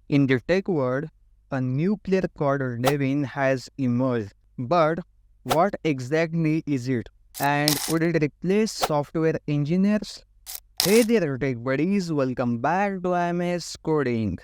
In the tech world, a new player called Devin has emerged. But what exactly is it? And would it replace software engineers? Hey there, tech buddies, welcome back to IMS Coding.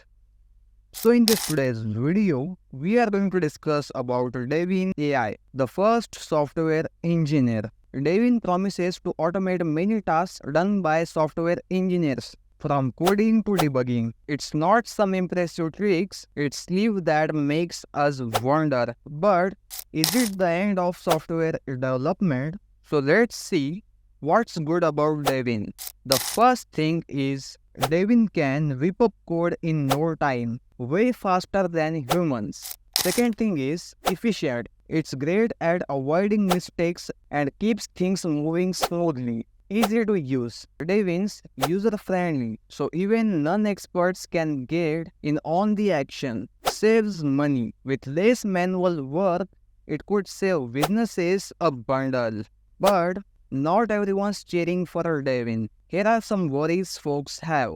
So in this today's video, we are going to discuss about Devin AI, the first software engineer. Devin promises to automate many tasks done by software engineers. From coding to debugging, it's not some impressive tricks, it's sleeve that makes us wonder. But is it the end of software development? So let's see what's good about Devin. The first thing is Devin can whip up code in no time, way faster than humans. Second thing is efficient. It's great at avoiding mistakes and keeps things moving smoothly. Easy to use. Devin's user friendly, so even non-experts can get in on the action. Saves money. With less manual work, it could save businesses a bundle. But not everyone's cheering for Devin. Here are some worries folks have.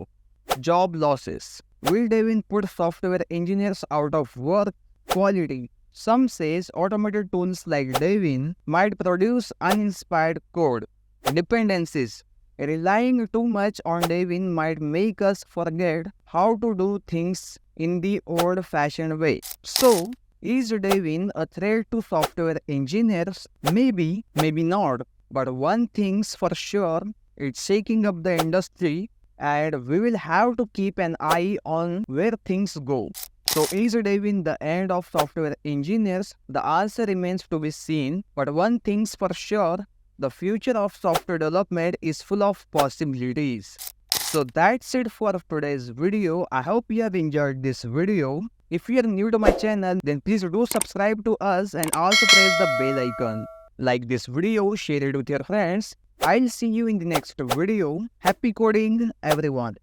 Job losses. Will Devin put software engineers out of work? Quality. Some says automated tools like Devin might produce uninspired code. Dependencies. Relying too much on Devin might make us forget how to do things in the old-fashioned way. So, is Devin a threat to software engineers? Maybe, maybe not. But one thing's for sure, it's shaking up the industry and we will have to keep an eye on where things go. So is Devin the end of software engineers? The answer remains to be seen, but one thing's for sure, the future of software development is full of possibilities. So that's it for today's video. I hope you have enjoyed this video. If you are new to my channel, then please do subscribe to us and also press the bell icon. Like this video, share it with your friends. I'll see you in the next video. Happy coding, everyone.